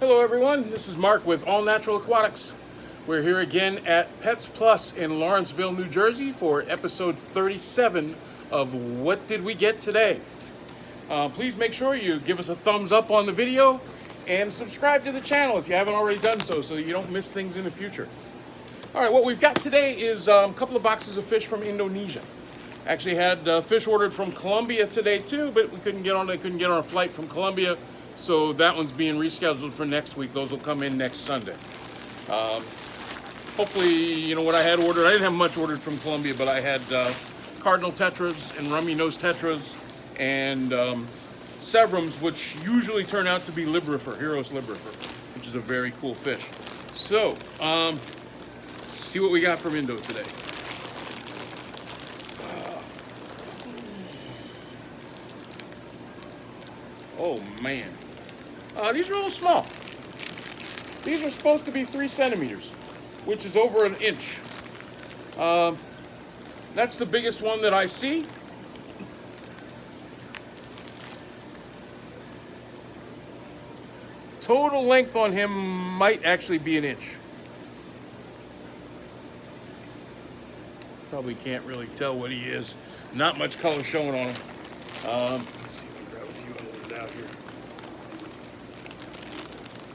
Hello everyone, this is Mark with All Natural Aquatics. We're here again at Pets Plus in Lawrenceville, New Jersey for episode 37 of What Did We Get Today? Please make sure you give us a thumbs up on the video and subscribe to the channel if you haven't already done so that you don't miss things in the future. Alright, what we've got today is a couple of boxes of fish from Indonesia. Actually had fish ordered from Colombia today too, but they couldn't get on a flight from Colombia. So that one's being rescheduled for next week. Those will come in next Sunday. Hopefully, you know what I had ordered. I didn't have much ordered from Colombia, but I had cardinal tetras and rummy nose tetras and severums, which usually turn out to be librifer, Heros librifer, which is a very cool fish. So, let's see what we got from Indo today. Oh man. These are a little small. These are supposed to be 3 centimeters, which is over an inch. That's the biggest one that I see. Total length on him might actually be an inch. Probably can't really tell what he is. Not much color showing on him. Let's see if we can grab a few other ones out here.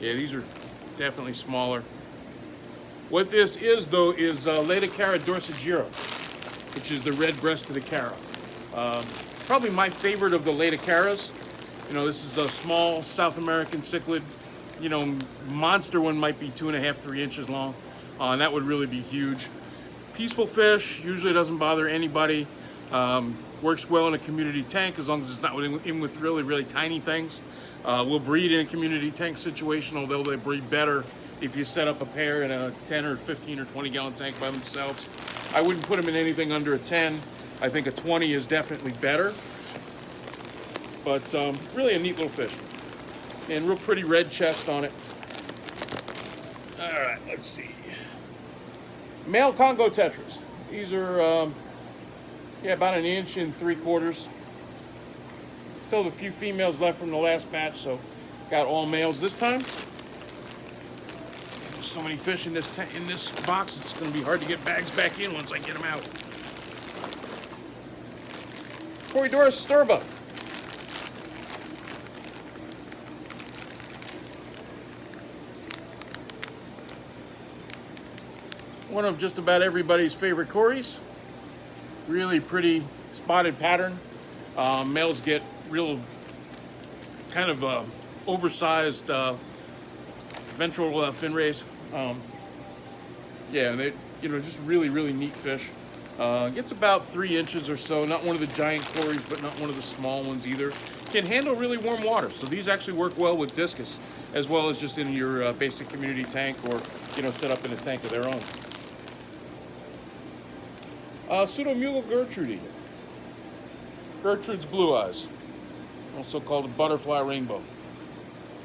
Yeah, these are definitely smaller. What this is, though, is Cara dorsagiro, which is the red-breasted cara. Probably my favorite of the caras. You know, this is a small South American cichlid. You know, monster one might be 2.5, 3 inches long. And that would really be huge. Peaceful fish, usually doesn't bother anybody. Works well in a community tank as long as it's not in with really, really tiny things. Will breed in a community tank situation, although they breed better if you set up a pair in a 10 or 15 or 20 gallon tank by themselves. I wouldn't put them in anything under a 10. I think a 20 is definitely better. But really a neat little fish. And real pretty red chest on it. Alright, let's see. Male Congo tetras. These are about 1 3/4 inches. Still have a few females left from the last batch, so got all males this time. There's so many fish in this box, it's going to be hard to get bags back in once I get them out. Corydoras sturba. One of just about everybody's favorite cories. Really pretty spotted pattern. Males get real kind of oversized ventral fin rays. Yeah, they, you know, just really, really neat fish. Gets about 3 inches or so. Not one of the giant cories, but not one of the small ones either. Can handle really warm water, so these actually work well with discus, as well as just in your basic community tank, or you know, set up in a tank of their own. Pseudomula gertrudii. Gertrude's blue eyes, also called a butterfly rainbow.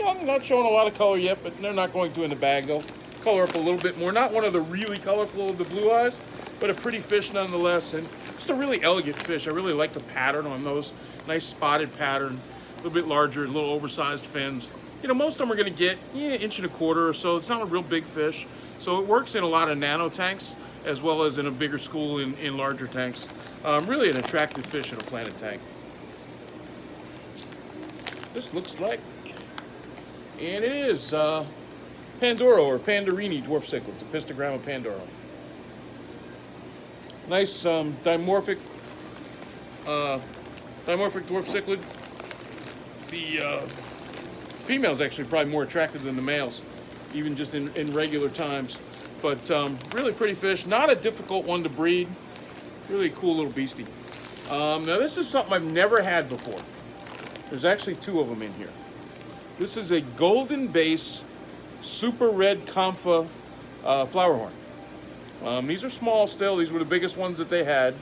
Young, not showing a lot of color yet, but they're not going to in the bag. They'll color up a little bit more. Not one of the really colorful of the blue eyes, but a pretty fish nonetheless, and just a really elegant fish. I really like the pattern on those. Nice spotted pattern, a little bit larger, a little oversized fins. You know, most of them are going to get 1.25 inches or so. It's not a real big fish, so it works in a lot of nano tanks as well as in a bigger school in larger tanks. Really an attractive fish in a planted tank. This looks like, and it is Pandoro or Pandorini dwarf cichlids, a Pistogramma Pandoro. Nice dimorphic dwarf cichlid. The female's actually probably more attractive than the males, even just in regular times. But really pretty fish, not a difficult one to breed. Really cool little beastie. Now this is something I've never had before. There's actually 2 of them in here. This is a golden base, super red Kampfa flowerhorn. These are small still. These were the biggest ones that they had.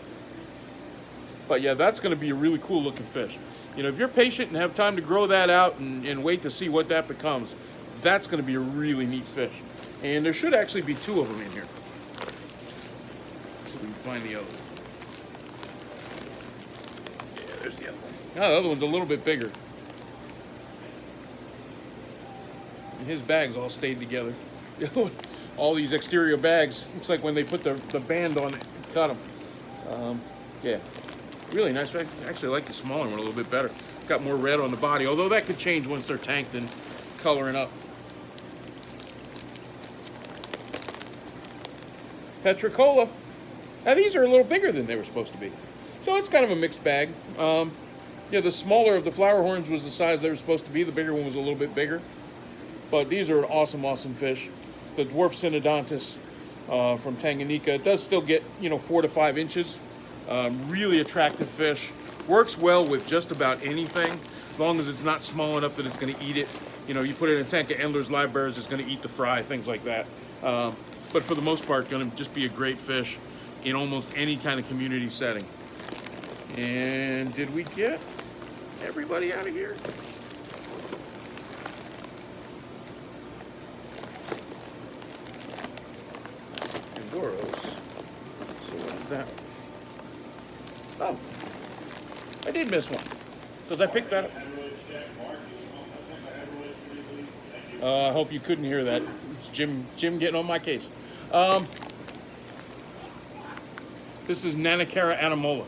But yeah, that's going to be a really cool looking fish. You know, if you're patient and have time to grow that out and wait to see what that becomes, that's going to be a really neat fish. And there should actually be 2 of them in here. So we can find the other one. Yeah, there's the other one. Oh, the other one's a little bit bigger. And his bags all stayed together. All these exterior bags, looks like when they put the band on it, cut them. Yeah, really nice. I actually like the smaller one a little bit better. Got more red on the body, although that could change once they're tanked and coloring up. Petricola. Now these are a little bigger than they were supposed to be. So it's kind of a mixed bag. Yeah, the smaller of the flowerhorns was the size they were supposed to be. The bigger one was a little bit bigger. But these are an awesome, awesome fish. The Dwarf Synodontis from Tanganyika. It does still get, 4 to 5 inches. Really attractive fish. Works well with just about anything, as long as it's not small enough that it's going to eat it. You put it in a tank of Endler's live bears, it's going to eat the fry, things like that. But for the most part, going to just be a great fish in almost any kind of community setting. And did we get everybody out of here? Andoros. So what is that? Oh, I did miss one, because I picked that up. I hope you couldn't hear that. It's Jim getting on my case. This is Nanacara anamola.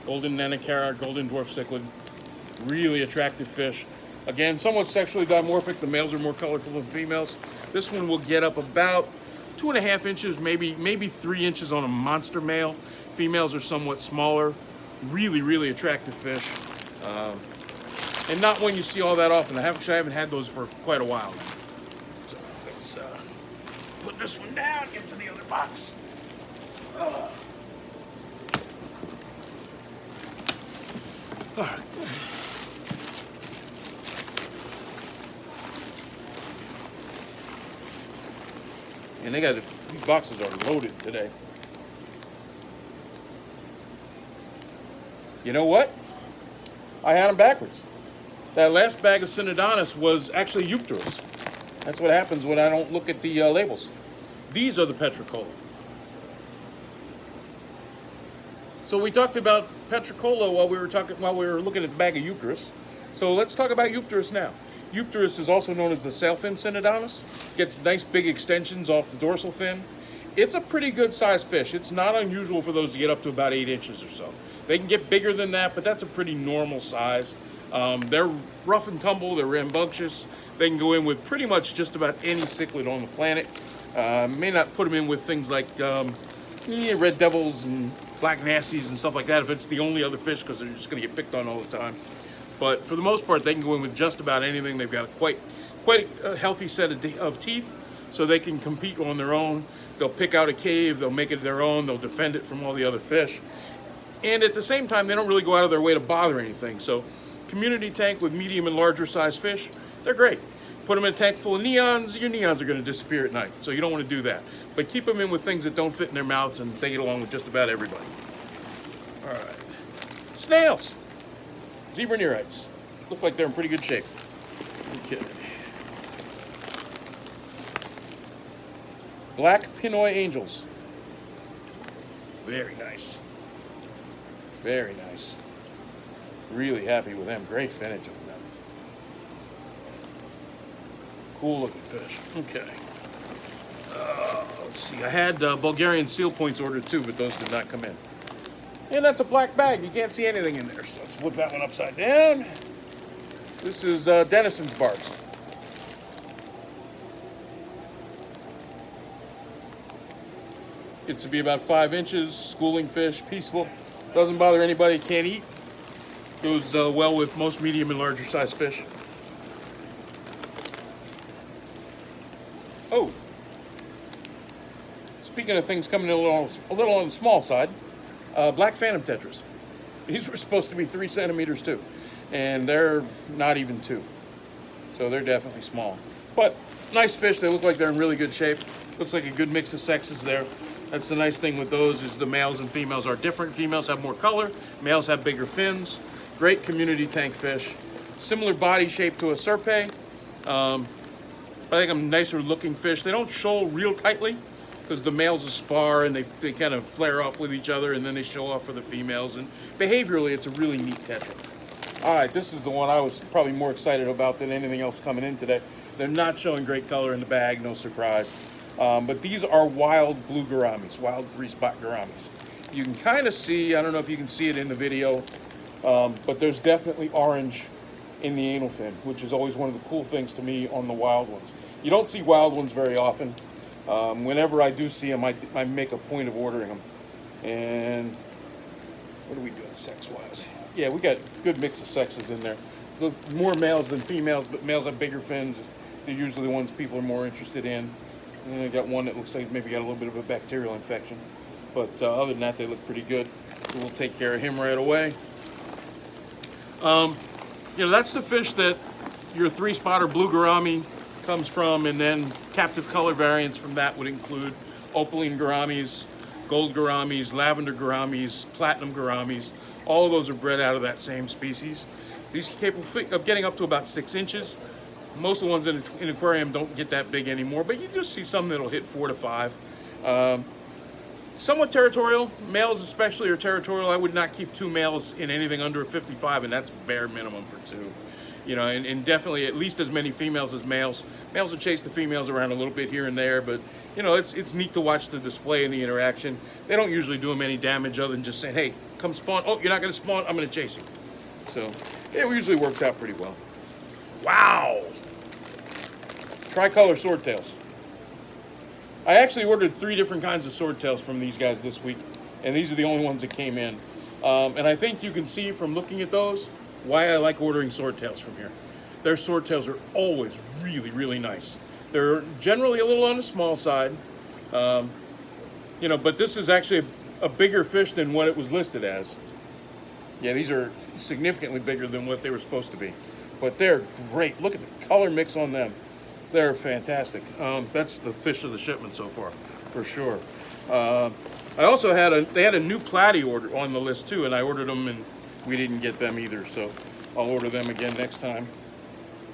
Golden Nanacara, golden dwarf cichlid. Really attractive fish. Again, somewhat sexually dimorphic. The males are more colorful than females. This one will get up about 2.5 inches, maybe 3 inches on a monster male. Females are somewhat smaller. Really, really attractive fish. And not one you see all that often. I haven't had those for quite a while now. So let's put this one down, get to the other box. All right. And these boxes are loaded today. You know what? I had them backwards. That last bag of Synodontis was actually Eupterus. That's what happens when I don't look at the labels. These are the Petricola. So we talked about Petricola while we were looking at the bag of Eupterus. So let's talk about Eupterus now. Eupterus is also known as the sailfin Synodontis. Gets nice big extensions off the dorsal fin. It's a pretty good sized fish. It's not unusual for those to get up to about 8 inches or so. They can get bigger than that, but that's a pretty normal size. They're rough and tumble, they're rambunctious. They can go in with pretty much just about any cichlid on the planet. May not put them in with things like red devils and black nasties and stuff like that if it's the only other fish, because they're just going to get picked on all the time. But for the most part, they can go in with just about anything. They've got quite a healthy set of teeth, so they can compete on their own. They'll pick out a cave, they'll make it their own, they'll defend it from all the other fish. And at the same time, they don't really go out of their way to bother anything. So community tank with medium and larger size fish, they're great. Put them in a tank full of neons, your neons are going to disappear at night. So you don't want to do that. But keep them in with things that don't fit in their mouths, and they get along with just about everybody. All right. Snails. Zebra nereids. Look like they're in pretty good shape. Okay. Black Pinoy angels. Very nice. Very nice. Really happy with them. Great finish on them. Cool looking fish. Okay. Let's see. I had Bulgarian seal points ordered too, but those did not come in. And that's a black bag. You can't see anything in there. So let's flip that one upside down. This is Denison's barbs. Gets to be about 5 inches. Schooling fish. Peaceful. Doesn't bother anybody. Can't eat. Goes well with most medium and larger size fish. Oh. Speaking of things coming in a little on the small side, black phantom tetras. These were supposed to be 3 centimeters too, and they're not even 2. So they're definitely small. But nice fish. They look like they're in really good shape. Looks like a good mix of sexes there. That's the nice thing with those, is the males and females are different. Females have more color. Males have bigger fins. Great community tank fish. Similar body shape to a serpe. I think I'm nicer looking fish. They don't shoal real tightly because the males will spar and they kind of flare off with each other, and then they show off for the females. And behaviorally, it's a really neat tetra. All right, this is the one I was probably more excited about than anything else coming in today. They're not showing great color in the bag, no surprise. But these are wild blue gouramis, wild 3-spot gouramis. You can kind of see, I don't know if you can see it in the video, but there's definitely orange in the anal fin, which is always one of the cool things to me on the wild ones. You don't see wild ones very often. Whenever I do see them, I make a point of ordering them. And what are we doing sex-wise? Yeah, we got a good mix of sexes in there. So more males than females, but males have bigger fins. They're usually the ones people are more interested in. And I got one that looks like maybe got a little bit of a bacterial infection. But other than that, they look pretty good. So we'll take care of him right away. You know, that's the fish that your 3-spot blue gourami comes from, and then captive color variants from that would include opaline gouramis, gold gouramis, lavender gouramis, platinum gouramis. All of those are bred out of that same species. These are capable of getting up to about 6 inches. Most of the ones in an aquarium don't get that big anymore, but you just see some that'll hit 4 to 5. Somewhat territorial. Males especially are territorial. I would not keep 2 males in anything under a 55, and that's bare minimum for 2. You know, and definitely at least as many females as males. Males will chase the females around a little bit here and there, but you know, it's neat to watch the display and the interaction. They don't usually do them any damage other than just saying, hey, come spawn. Oh, you're not going to spawn? I'm going to chase you. So it usually works out pretty well. Wow. Tricolor swordtails. I actually ordered 3 different kinds of swordtails from these guys this week, and these are the only ones that came in. And I think you can see from looking at those why I like ordering swordtails from here. Their swordtails are always really, really nice. They're generally a little on the small side, you know, but this is actually a bigger fish than what it was listed as. Yeah, these are significantly bigger than what they were supposed to be, but they're great. Look at the color mix on them. They're fantastic. That's the fish of the shipment so far, for sure. I also they had a new platy order on the list too, and I ordered them and we didn't get them either, so I'll order them again next time.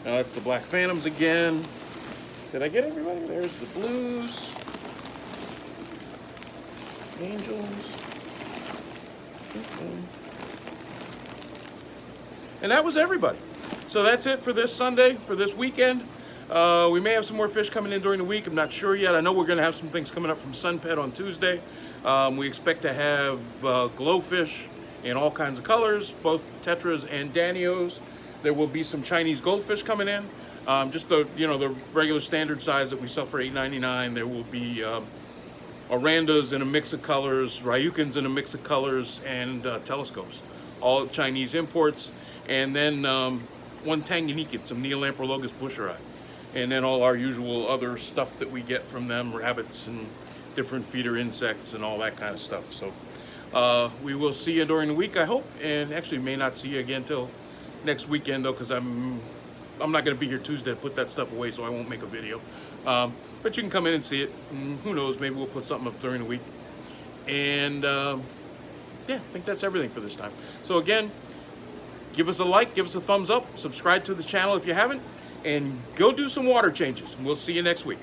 Now that's the black phantoms again. Did I get everybody? There's the blues, angels, and that was everybody. So that's it for this Sunday, for this weekend. We may have some more fish coming in during the week. I'm not sure yet. I know we're going to have some things coming up from Sun Pet on Tuesday. We expect to have glowfish in all kinds of colors, both tetras and danios. There will be some Chinese goldfish coming in. Just the the regular standard size that we sell for $8.99. There will be orandas in a mix of colors, ryukins in a mix of colors, and telescopes. All Chinese imports. And then one Tanganyikan, some Neolamprologus busheri. And then all our usual other stuff that we get from them, rabbits and different feeder insects and all that kind of stuff. So we will see you during the week, I hope, and actually may not see you again till next weekend though, because I'm not going to be here Tuesday to put that stuff away, so I won't make a video. But you can come in and see it, and who knows, maybe we'll put something up during the week. And yeah, I think that's everything for this time. So again, give us a like, give us a thumbs up, subscribe to the channel if you haven't, and go do some water changes. We'll see you next week.